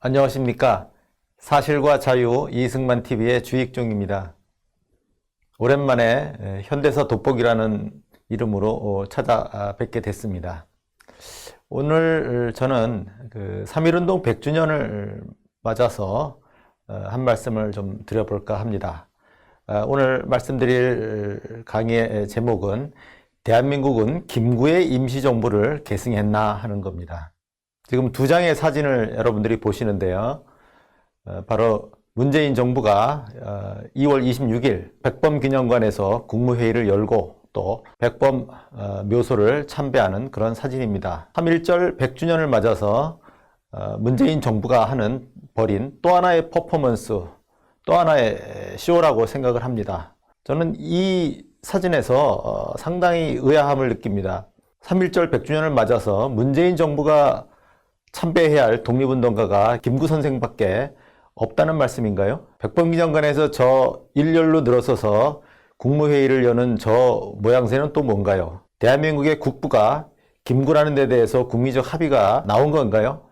안녕하십니까. 사실과 자유 이승만 TV의 주익종입니다. 오랜만에 현대사 돋보기라는 이름으로 찾아뵙게 됐습니다. 오늘 저는 3.1운동 100주년을 맞아서 한 말씀을 좀 드려볼까 합니다. 오늘 말씀드릴 강의의 제목은 대한민국은 김구의 임시정부를 계승했나 하는 겁니다. 지금 두 장의 사진을 여러분들이 보시는데요. 바로 문재인 정부가 2월 26일 백범기념관에서 국무회의를 열고 또 백범 묘소를 참배하는 그런 사진입니다. 3.1절 100주년을 맞아서 문재인 정부가 벌인 또 하나의 퍼포먼스, 또 하나의 쇼라고 생각을 합니다. 저는 이 사진에서 상당히 의아함을 느낍니다. 3.1절 100주년을 맞아서 문재인 정부가 참배해야 할 독립운동가가 김구 선생밖에 없다는 말씀인가요? 백범기념관에서 저 일렬로 늘어서서 국무회의를 여는 저 모양새는 또 뭔가요? 대한민국의 국부가 김구라는 데 대해서 국민적 합의가 나온 건가요?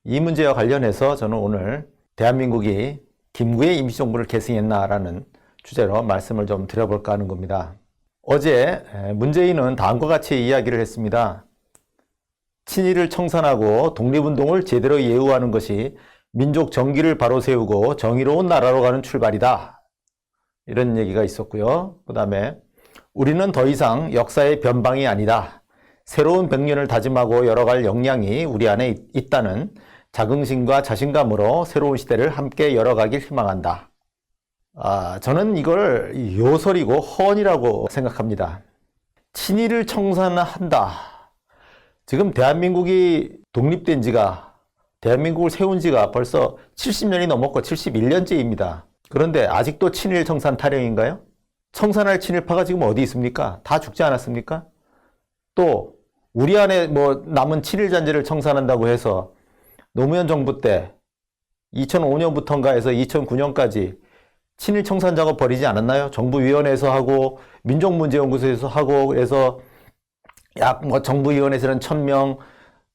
이 문제와 관련해서 저는 오늘 대한민국이 김구의 임시정부를 계승했나라는 주제로 말씀을 좀 드려볼까 하는 겁니다. 어제 문재인은 다음과 같이 이야기를 했습니다. 친일을 청산하고 독립운동을 제대로 예우하는 것이 민족 정기를 바로 세우고 정의로운 나라로 가는 출발이다. 이런 얘기가 있었고요. 그 다음에 우리는 더 이상 역사의 변방이 아니다. 새로운 100년을 다짐하고 열어갈 역량이 우리 안에 있다는 자긍심과 자신감으로 새로운 시대를 함께 열어가길 희망한다. 저는 이걸 요설이고 허언이라고 생각합니다. 친일을 청산한다. 지금 대한민국이 독립된 지가, 대한민국을 세운 지가 벌써 70년이 넘었고 71년째입니다. 그런데 아직도 친일 청산 타령인가요? 청산할 친일파가 지금 어디 있습니까? 다 죽지 않았습니까? 또 우리 안에 남은 친일 잔재를 청산한다고 해서 노무현 정부 때 2005년부터인가 해서 2009년까지 친일 청산 작업 벌이지 않았나요? 정부위원회에서 하고 민족문제연구소에서 하고 해서 정부위원회에서는 1000명,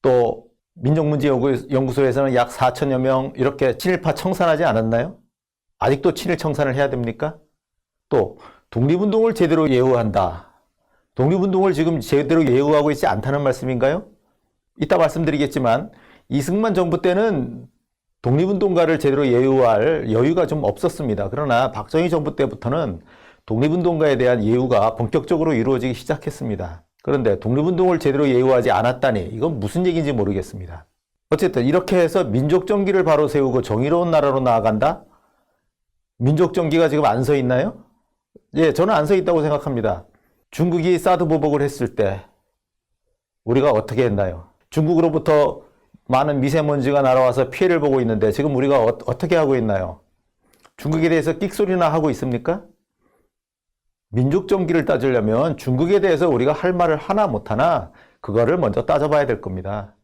또 민족문제연구소에서는 약 4000여 명 이렇게 친일파 청산하지 않았나요? 아직도 친일 청산을 해야 됩니까? 또 독립운동을 제대로 예우한다. 독립운동을 지금 제대로 예우하고 있지 않다는 말씀인가요? 이따 말씀드리겠지만 이승만 정부 때는 독립운동가를 제대로 예우할 여유가 좀 없었습니다. 그러나 박정희 정부 때부터는 독립운동가에 대한 예우가 본격적으로 이루어지기 시작했습니다. 그런데 독립운동을 제대로 예우하지 않았다니 이건 무슨 얘기인지 모르겠습니다. 어쨌든 이렇게 해서 민족정기를 바로 세우고 정의로운 나라로 나아간다? 민족정기가 지금 안 서 있나요? 예, 저는 안 서 있다고 생각합니다. 중국이 사드 보복을 했을 때 우리가 어떻게 했나요? 중국으로부터 많은 미세먼지가 날아와서 피해를 보고 있는데 지금 우리가 어떻게 하고 있나요? 중국에 대해서 끽소리나 하고 있습니까? 민족정기를 따지려면 중국에 대해서 우리가 할 말을 하나 못하나 그거를 먼저 따져봐야 될 겁니다.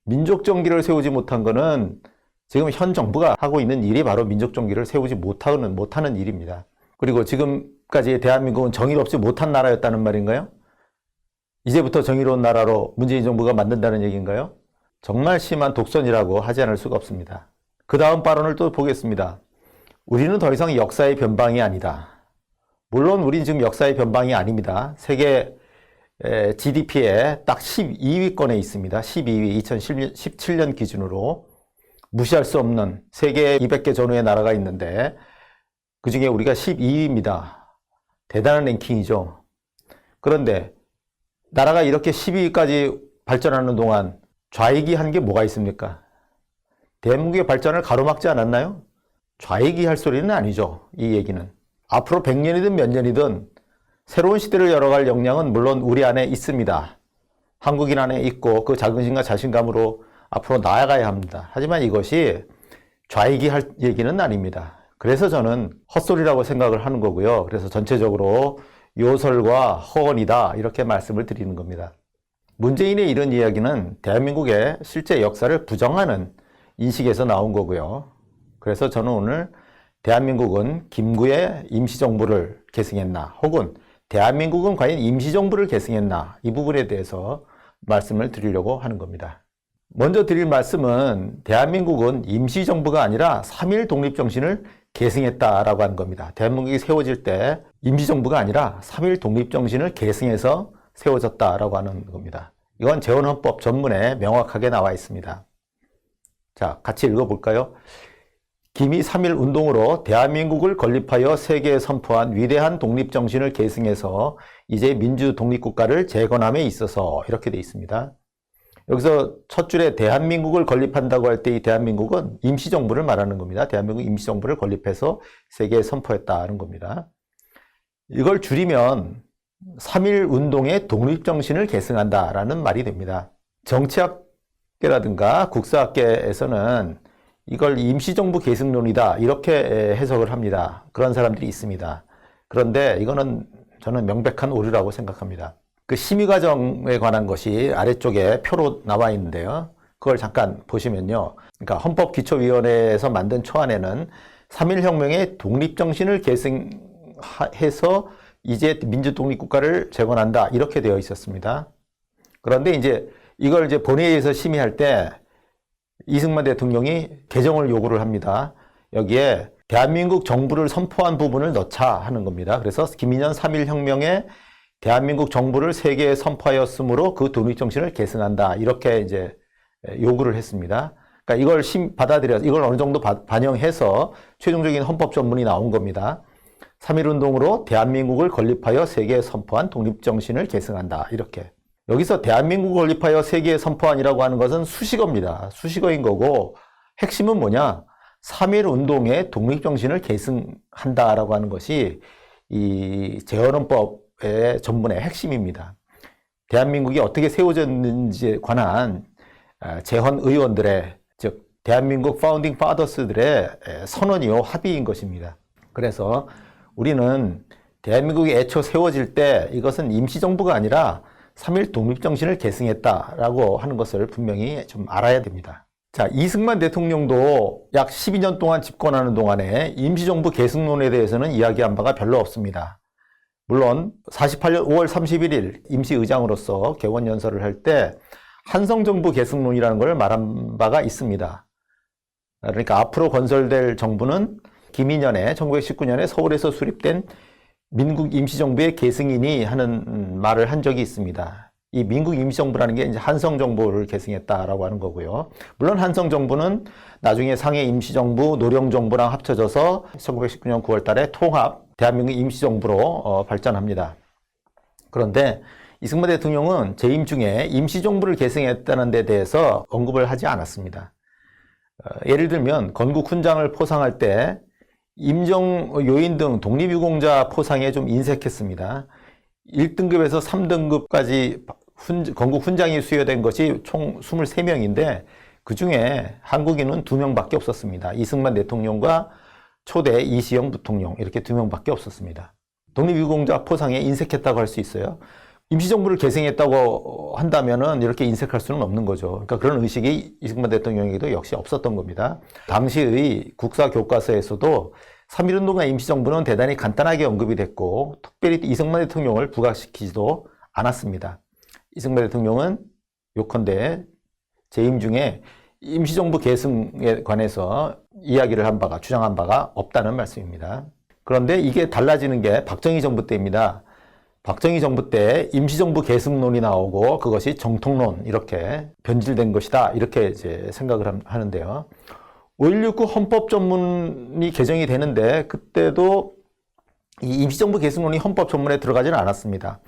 민족정기를 세우지 못한 거는 지금 현 정부가 하고 있는 일이 바로 민족정기를 세우지 못하는 일입니다. 그리고 지금까지 대한민국은 정의롭지 못한 나라였다는 말인가요? 이제부터 정의로운 나라로 문재인 정부가 만든다는 얘기인가요? 정말 심한 독선이라고 하지 않을 수가 없습니다. 그 다음 발언을 또 보겠습니다. 우리는 더 이상 역사의 변방이 아니다. 물론 우린 지금 역사의 변방이 아닙니다. 세계 GDP에 딱 12위권에 있습니다. 12위 2017년 기준으로 무시할 수 없는 세계 200개 전후의 나라가 있는데 그 중에 우리가 12위입니다. 대단한 랭킹이죠. 그런데 나라가 이렇게 12위까지 발전하는 동안 좌익이 한 게 뭐가 있습니까? 대한민국의 발전을 가로막지 않았나요? 좌익이 할 소리는 아니죠. 이 얘기는. 앞으로 100년이든 몇 년이든 새로운 시대를 열어갈 역량은 물론 우리 안에 있습니다. 한국인 안에 있고 그 자긍심과 자신감으로 앞으로 나아가야 합니다. 하지만 이것이 좌익이 할 얘기는 아닙니다. 그래서 저는 헛소리라고 생각을 하는 거고요. 그래서 전체적으로 요설과 허언이다 이렇게 말씀을 드리는 겁니다. 문재인의 이런 이야기는 대한민국의 실제 역사를 부정하는 인식에서 나온 거고요. 그래서 저는 오늘 대한민국은 김구의 임시정부를 계승했나 혹은 대한민국은 과연 임시정부를 계승했나 이 부분에 대해서 말씀을 드리려고 하는 겁니다. 먼저 드릴 말씀은 대한민국은 임시정부가 아니라 3.1 독립정신을 계승했다라고 하는 겁니다. 대한민국이 세워질 때 임시정부가 아니라 3.1 독립정신을 계승해서 세워졌다라고 하는 겁니다. 이건 재헌헌법 전문에 명확하게 나와 있습니다. 자, 같이 읽어볼까요? 기미 3.1 운동으로 대한민국을 건립하여 세계에 선포한 위대한 독립정신을 계승해서 이제 민주독립국가를 재건함에 있어서 이렇게 돼 있습니다. 여기서 첫 줄에 대한민국을 건립한다고 할 때 이 대한민국은 임시정부를 말하는 겁니다. 대한민국 임시정부를 건립해서 세계에 선포했다는 겁니다. 이걸 줄이면 3.1 운동의 독립정신을 계승한다라는 말이 됩니다. 정치학계라든가 국사학계에서는 이걸 임시정부 계승론이다 이렇게 해석을 합니다. 그런 사람들이 있습니다. 그런데 이거는 저는 명백한 오류라고 생각합니다. 그 심의 과정에 관한 것이 아래쪽에 표로 나와 있는데요. 그걸 잠깐 보시면요. 그러니까 헌법기초위원회에서 만든 초안에는 3.1 혁명의 독립정신을 계승해서 이제 민주독립국가를 재건한다 이렇게 되어 있었습니다. 그런데 이제 이걸 이제 본회의에서 심의할 때 이승만 대통령이 개정을 요구를 합니다. 여기에 대한민국 정부를 선포한 부분을 넣자 하는 겁니다. 그래서 김인현 3.1 혁명에 대한민국 정부를 세계에 선포하였으므로 그 독립정신을 계승한다. 이렇게 이제 요구를 했습니다. 그러니까 이걸 받아들여서 이걸 어느 정도 반영해서 최종적인 헌법 전문이 나온 겁니다. 3.1 운동으로 대한민국을 건립하여 세계에 선포한 독립정신을 계승한다. 이렇게. 여기서 대한민국을 건립하여 세계에 선포한이라고 하는 것은 수식어입니다. 수식어인 거고 핵심은 뭐냐? 3.1 운동의 독립정신을 계승한다라고 하는 것이 이 재헌헌법의 전문의 핵심입니다. 대한민국이 어떻게 세워졌는지에 관한 재헌 의원들의 즉 대한민국 파운딩 파더스들의 선언이요 합의인 것입니다. 그래서 우리는 대한민국이 애초 세워질 때 이것은 임시정부가 아니라 3.1 독립정신을 계승했다라고 하는 것을 분명히 좀 알아야 됩니다. 자, 이승만 대통령도 약 12년 동안 집권하는 동안에 임시정부 계승론에 대해서는 이야기한 바가 별로 없습니다. 물론 48년 5월 31일 임시의장으로서 개원연설을 할 때 한성정부 계승론이라는 걸 말한 바가 있습니다. 그러니까 앞으로 건설될 정부는 김인현의 1919년에 서울에서 수립된 민국 임시정부의 계승이니 하는 말을 한 적이 있습니다. 이 민국 임시정부라는 게 이제 한성정부를 계승했다라고 하는 거고요. 물론 한성정부는 나중에 상해 임시정부, 노령정부랑 합쳐져서 1919년 9월 달에 통합 대한민국 임시정부로 발전합니다. 그런데 이승만 대통령은 재임 중에 임시정부를 계승했다는 데 대해서 언급을 하지 않았습니다. 예를 들면 건국 훈장을 포상할 때 임정 요인 등 독립유공자 포상에 좀 인색했습니다. 1등급에서 3등급까지 건국 훈장이 수여된 것이 총 23명인데 그 중에 한국인은 2명밖에 없었습니다. 이승만 대통령과 초대 이시영 부통령 이렇게 2명밖에 없었습니다. 독립유공자 포상에 인색했다고 할 수 있어요. 임시정부를 계승했다고 한다면은 이렇게 인색할 수는 없는 거죠. 그러니까 그런 의식이 이승만 대통령에게도 역시 없었던 겁니다. 당시의 국사교과서에서도 3.1 운동과 임시정부는 대단히 간단하게 언급이 됐고 특별히 이승만 대통령을 부각시키지도 않았습니다. 이승만 대통령은 요컨대 재임 중에 임시정부 계승에 관해서 이야기를 한 바가 주장한 바가 없다는 말씀입니다. 그런데 이게 달라지는 게 박정희 정부 때입니다. 박정희 정부 때 임시정부 계승론이 나오고 그것이 정통론 이렇게 변질된 것이다 이렇게 이제 생각을 하는데요. 5.169 헌법 전문이 개정이 되는데 그때도 이 임시정부 계승론이 헌법 전문에 들어가지는 않았습니다.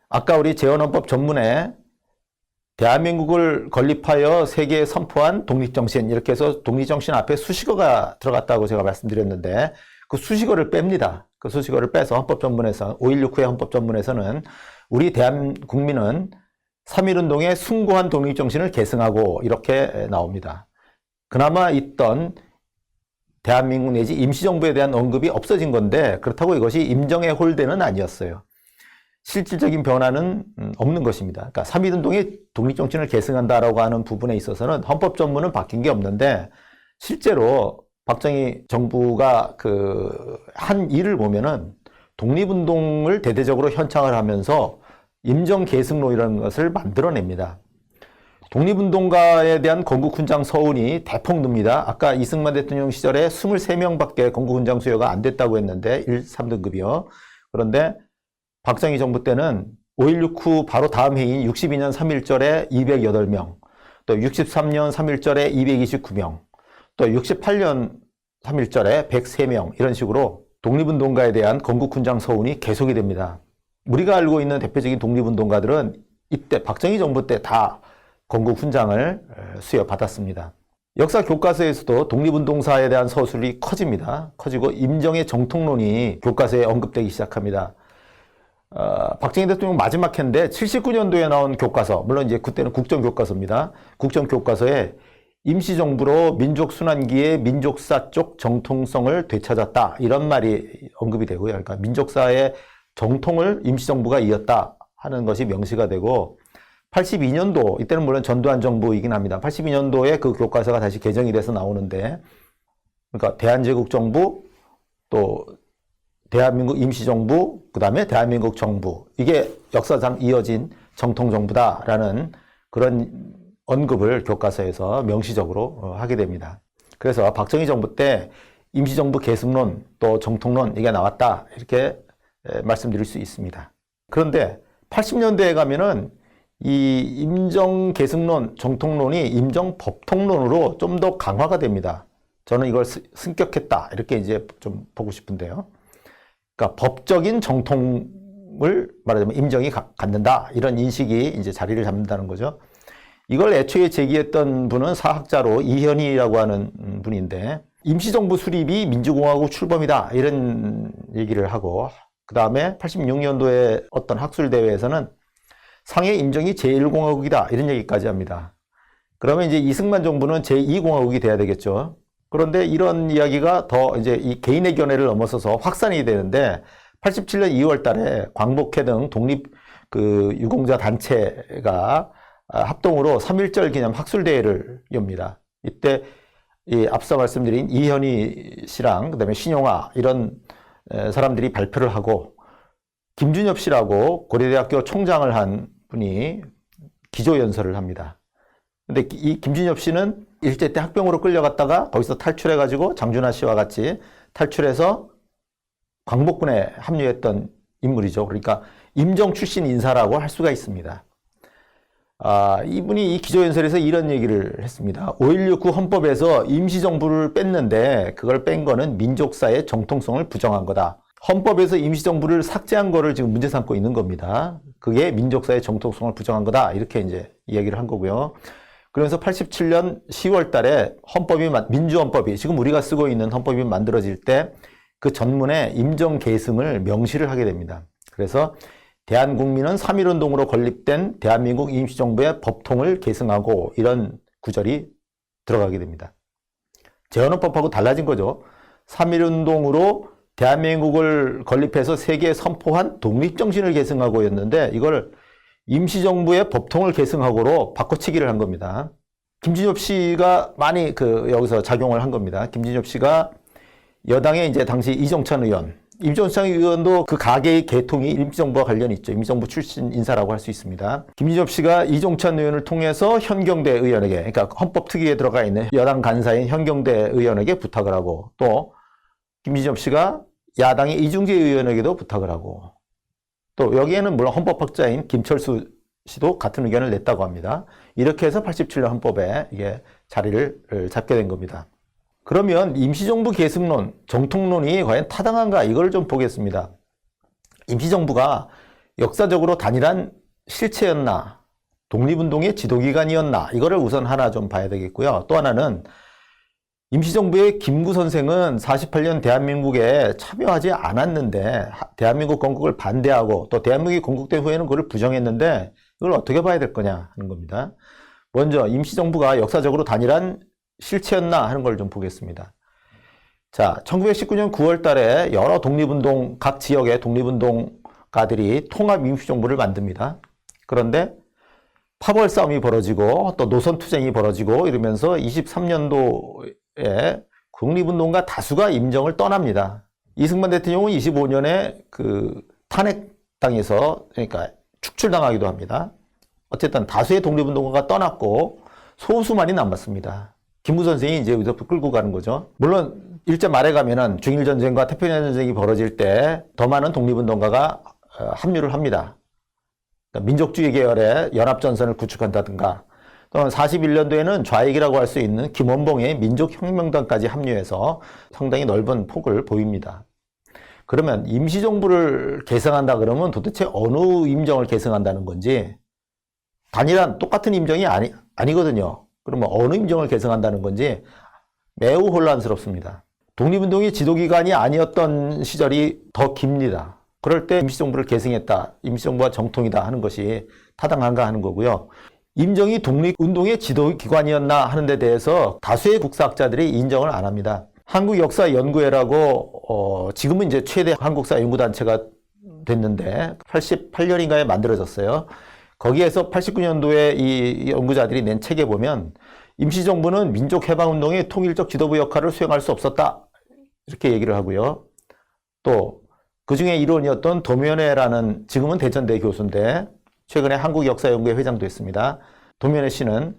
아까 우리 재헌헌법 전문에 대한민국을 건립하여 세계에 선포한 독립정신 이렇게 해서 독립정신 앞에 수식어가 들어갔다고 제가 말씀드렸는데 그 수식어를 뺍니다. 그 수식어를 빼서 헌법전문에서 5.169의 헌법전문에서는 우리 대한국민은 3.1 운동의 숭고한 독립정신을 계승하고 이렇게 나옵니다. 그나마 있던 대한민국 내지 임시정부에 대한 언급이 없어진 건데 그렇다고 이것이 임정의 홀대는 아니었어요. 실질적인 변화는 없는 것입니다. 그러니까 3.1 운동의 독립정신을 계승한다라고 하는 부분에 있어서는 헌법전문은 바뀐 게 없는데 실제로 박정희 정부가 한 일을 보면은 독립운동을 대대적으로 현창을 하면서 임정 계승론이라는 것을 만들어냅니다. 독립운동가에 대한 건국훈장 서운이 대폭 늡니다. 아까 이승만 대통령 시절에 23명밖에 건국훈장 수여가 안 됐다고 했는데 1, 3등급이요. 그런데 박정희 정부 때는 5.16 후 바로 다음 해인 62년 3.1절에 208명, 또 63년 3.1절에 229명, 또 68년 3.1절에 103명 이런 식으로 독립운동가에 대한 건국훈장 서운이 계속이 됩니다. 우리가 알고 있는 대표적인 독립운동가들은 이때 박정희 정부 때 다 건국훈장을 수여받았습니다. 역사 교과서에서도 독립운동사에 대한 서술이 커집니다. 커지고 임정의 정통론이 교과서에 언급되기 시작합니다. 박정희 대통령 마지막 해인데 79년도에 나온 교과서, 물론 이제 그때는 국정교과서입니다. 국정교과서에 임시정부로 민족순환기의 민족사적 정통성을 되찾았다. 이런 말이 언급이 되고요. 그러니까 민족사의 정통을 임시정부가 이었다 하는 것이 명시가 되고 82년도, 이때는 물론 전두환 정부이긴 합니다. 82년도에 그 교과서가 다시 개정이 돼서 나오는데, 그러니까 대한제국정부, 또 대한민국 임시정부, 그 다음에 대한민국 정부. 이게 역사상 이어진 정통정부다라는 그런 언급을 교과서에서 명시적으로 하게 됩니다. 그래서 박정희 정부 때 임시정부 계승론, 또 정통론 이게 나왔다. 이렇게 말씀드릴 수 있습니다. 그런데 80년대에 가면은 이 임정계승론, 정통론이 임정법통론으로 좀 더 강화가 됩니다. 저는 이걸 승격했다. 이렇게 이제 좀 보고 싶은데요. 그러니까 법적인 정통을 말하자면 임정이 갖는다. 이런 인식이 이제 자리를 잡는다는 거죠. 이걸 애초에 제기했던 분은 사학자로 이현희라고 하는 분인데 임시정부 수립이 민주공화국 출범이다. 이런 얘기를 하고 그 다음에 86년도에 어떤 학술대회에서는 상해 임정이 제1공화국이다. 이런 얘기까지 합니다. 그러면 이제 이승만 정부는 제2공화국이 돼야 되겠죠. 그런데 이런 이야기가 더 이제 이 개인의 견해를 넘어서서 확산이 되는데 87년 2월 달에 광복회 등 독립 유공자 단체가 합동으로 3.1절 기념 학술대회를 엽니다. 이때 앞서 말씀드린 이현희 씨랑 그다음에 신용화 이런 사람들이 발표를 하고 김준엽 씨라고 고려대학교 총장을 한 분이 기조연설을 합니다. 근데 이 김준엽 씨는 일제 때 학병으로 끌려갔다가 거기서 탈출해가지고 장준하 씨와 같이 탈출해서 광복군에 합류했던 인물이죠. 그러니까 임정 출신 인사라고 할 수가 있습니다. 이분이 이 기조연설에서 이런 얘기를 했습니다. 5.16 헌법에서 임시정부를 뺐는데 그걸 뺀 거는 민족사의 정통성을 부정한 거다. 헌법에서 임시정부를 삭제한 거를 지금 문제 삼고 있는 겁니다. 그게 민족사의 정통성을 부정한 거다. 이렇게 이제 이야기를 한 거고요. 그래서 87년 10월 달에 민주헌법이, 지금 우리가 쓰고 있는 헌법이 만들어질 때 그 전문에 임정계승을 명시를 하게 됩니다. 그래서 대한국민은 3.1운동으로 건립된 대한민국 임시정부의 법통을 계승하고 이런 구절이 들어가게 됩니다. 재헌헌법하고 달라진 거죠. 3.1운동으로 대한민국을 건립해서 세계에 선포한 독립정신을 계승하고였는데 이걸 임시정부의 법통을 계승하고로 바꿔치기를 한 겁니다. 김진엽 씨가 많이 여기서 작용을 한 겁니다. 김진엽 씨가 여당의 이제 당시 이정찬 의원도 그 가계의 계통이 임시정부와 관련이 있죠. 임시정부 출신 인사라고 할 수 있습니다. 김진엽 씨가 이종찬 의원을 통해서 현경대 의원에게, 그러니까 헌법특위에 들어가 있는 여당 간사인 현경대 의원에게 부탁을 하고 또 김진엽 씨가 야당의 이중재 의원에게도 부탁을 하고 또 여기에는 물론 헌법학자인 김철수 씨도 같은 의견을 냈다고 합니다. 이렇게 해서 87년 헌법에 이게 자리를 잡게 된 겁니다. 그러면 임시정부 계승론, 정통론이 과연 타당한가 이걸 좀 보겠습니다. 임시정부가 역사적으로 단일한 실체였나, 독립운동의 지도기관이었나 이거를 우선 하나 좀 봐야 되겠고요. 또 하나는 임시정부의 김구 선생은 48년 대한민국에 참여하지 않았는데 대한민국 건국을 반대하고 또 대한민국이 건국된 후에는 그걸 부정했는데 이걸 어떻게 봐야 될 거냐 하는 겁니다. 먼저 임시정부가 역사적으로 단일한 실체였나 하는 걸 좀 보겠습니다. 자, 1919년 9월 달에 여러 각 지역의 독립운동가들이 통합 임시정부를 만듭니다. 그런데 파벌 싸움이 벌어지고 또 노선 투쟁이 벌어지고 이러면서 23년도에 독립운동가 다수가 임정을 떠납니다. 이승만 대통령은 25년에 탄핵당해서 그러니까 축출당하기도 합니다. 어쨌든 다수의 독립운동가가 떠났고 소수만이 남았습니다. 김구 선생이 이제 여기서 끌고 가는 거죠. 물론 일제 말에 가면은 중일전쟁과 태평양 전쟁이 벌어질 때 더 많은 독립운동가가 합류를 합니다. 그러니까 민족주의 계열의 연합전선을 구축한다든가, 또는 41년도에는 좌익이라고 할 수 있는 김원봉의 민족혁명단까지 합류해서 상당히 넓은 폭을 보입니다. 그러면 임시정부를 계승한다 그러면 도대체 어느 임정을 계승한다는 건지, 단일한 똑같은 임정이 아니거든요. 그러면 어느 임정을 계승한다는 건지 매우 혼란스럽습니다. 독립운동의 지도기관이 아니었던 시절이 더 깁니다. 그럴 때 임시정부를 계승했다, 임시정부가 정통이다 하는 것이 타당한가 하는 거고요. 임정이 독립운동의 지도기관이었나 하는 데 대해서 다수의 국사학자들이 인정을 안 합니다. 한국역사연구회라고 지금은 이제 최대 한국사 연구단체가 됐는데 88년인가에 만들어졌어요. 거기에서 89년도에 이 연구자들이 낸 책에 보면 임시정부는 민족해방운동의 통일적 지도부 역할을 수행할 수 없었다, 이렇게 얘기를 하고요. 또 그중에 일원이었던 도면회라는, 지금은 대전대 교수인데 최근에 한국역사연구회 회장도 했습니다. 도면회 씨는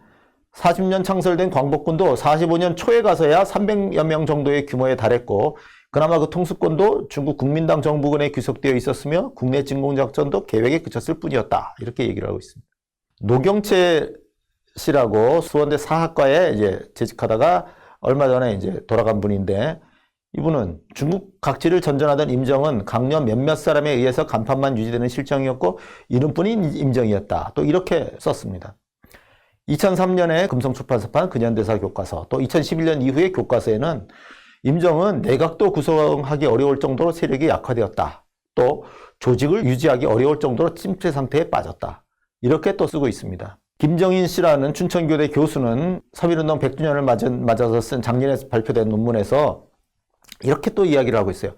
40년 창설된 광복군도 45년 초에 가서야 300여 명 정도의 규모에 달했고, 그나마 그 통수권도 중국 국민당 정부군에 귀속되어 있었으며 국내 진공작전도 계획에 그쳤을 뿐이었다, 이렇게 얘기를 하고 있습니다. 노경채 씨라고 수원대 사학과에 이제 재직하다가 얼마 전에 이제 돌아간 분인데, 이분은 중국 각지를 전전하던 임정은 강력 몇몇 사람에 의해서 간판만 유지되는 실정이었고 이름뿐인 임정이었다, 또 이렇게 썼습니다. 2003년에 금성출판사판 근현대사 교과서, 또 2011년 이후의 교과서에는 임정은 내각도 구성하기 어려울 정도로 세력이 약화되었다, 또 조직을 유지하기 어려울 정도로 침체 상태에 빠졌다, 이렇게 또 쓰고 있습니다. 김정인 씨라는 춘천교대 교수는 3.1운동 100주년을 맞아서 쓴 작년에 발표된 논문에서 이렇게 또 이야기를 하고 있어요.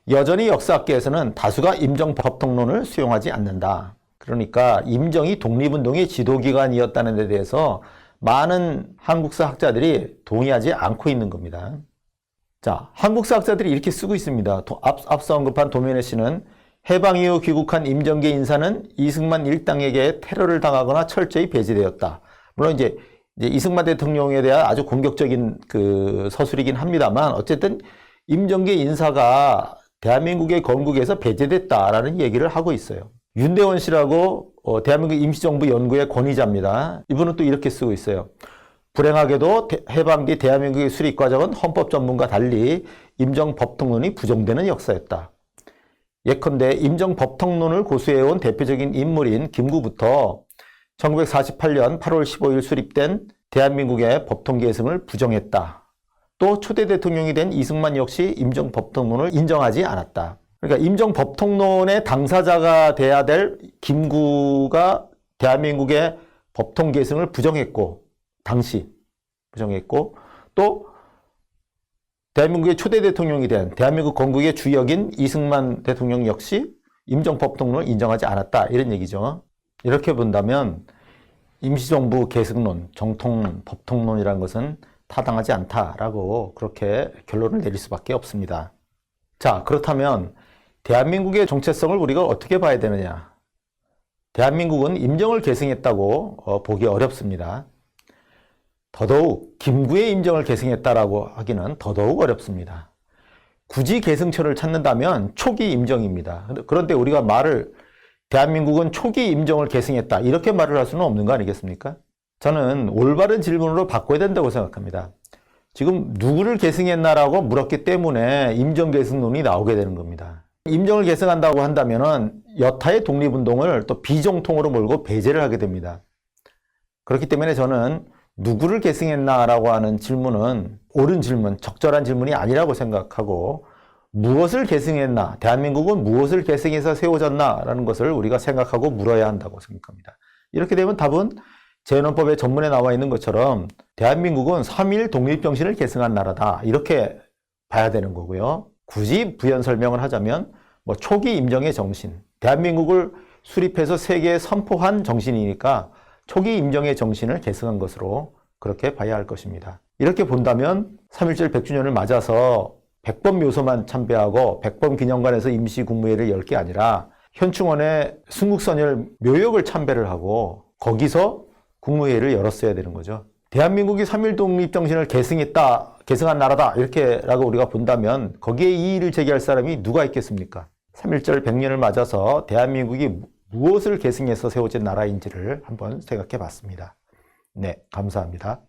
여전히 역사학계에서는 다수가 임정법통론을 수용하지 않는다. 그러니까 임정이 독립운동의 지도기관이었다는 데 대해서 많은 한국사 학자들이 동의하지 않고 있는 겁니다. 자, 한국사 학자들이 이렇게 쓰고 있습니다. 앞서 언급한 도면회 씨는 해방 이후 귀국한 임정계 인사는 이승만 일당에게 테러를 당하거나 철저히 배제되었다. 물론 이제 이승만 대통령에 대한 아주 공격적인 그 서술이긴 합니다만, 어쨌든 임정계 인사가 대한민국의 건국에서 배제됐다라는 얘기를 하고 있어요. 윤대원 씨라고 대한민국 임시정부 연구의 권위자입니다. 이분은 또 이렇게 쓰고 있어요. 불행하게도 해방 뒤 대한민국의 수립 과정은 헌법 전문과 달리 임정법통론이 부정되는 역사였다. 예컨대 임정법통론을 고수해온 대표적인 인물인 김구부터 1948년 8월 15일 수립된 대한민국의 법통 계승을 부정했다. 또 초대 대통령이 된 이승만 역시 임정법통론을 인정하지 않았다. 그러니까 임정법통론의 당사자가 돼야 될 김구가 대한민국의 법통 계승을 부정했고, 당시 부정했고, 또 대한민국의 초대 대통령이 된 대한민국 건국의 주역인 이승만 대통령 역시 임정법통론을 인정하지 않았다, 이런 얘기죠. 이렇게 본다면 임시정부 계승론, 정통 법통론이라는 것은 타당하지 않다라고 그렇게 결론을 내릴 수밖에 없습니다. 자, 그렇다면 대한민국의 정체성을 우리가 어떻게 봐야 되느냐? 대한민국은 임정을 계승했다고 보기 어렵습니다. 더더욱 김구의 임정을 계승했다라고 하기는 더더욱 어렵습니다. 굳이 계승처를 찾는다면 초기 임정입니다. 그런데 우리가 대한민국은 초기 임정을 계승했다, 이렇게 말을 할 수는 없는 거 아니겠습니까? 저는 올바른 질문으로 바꿔야 된다고 생각합니다. 지금 누구를 계승했나라고 물었기 때문에 임정 계승론이 나오게 되는 겁니다. 임정을 계승한다고 한다면은 여타의 독립운동을 또 비정통으로 몰고 배제를 하게 됩니다. 그렇기 때문에 저는 누구를 계승했나라고 하는 질문은 옳은 질문, 적절한 질문이 아니라고 생각하고, 무엇을 계승했나, 대한민국은 무엇을 계승해서 세워졌나라는 것을 우리가 생각하고 물어야 한다고 생각합니다. 이렇게 되면 답은 재헌헌법의 전문에 나와 있는 것처럼 대한민국은 3.1 독립정신을 계승한 나라다, 이렇게 봐야 되는 거고요. 굳이 부연 설명을 하자면 초기 임정의 정신, 대한민국을 수립해서 세계에 선포한 정신이니까 초기 임정의 정신을 계승한 것으로 그렇게 봐야 할 것입니다. 이렇게 본다면 3.1절 100주년을 맞아서 백범 묘소만 참배하고 백범 기념관에서 임시 국무회를 열 게 아니라 현충원에 순국선열 묘역을 참배를 하고 거기서 국무회의를 열었어야 되는 거죠. 대한민국이 3.1 독립정신을 계승한 나라다 이렇게라고 우리가 본다면 거기에 이의를 제기할 사람이 누가 있겠습니까? 3.1절 100년을 맞아서 대한민국이 무엇을 계승해서 세워진 나라인지를 한번 생각해 봤습니다. 네, 감사합니다.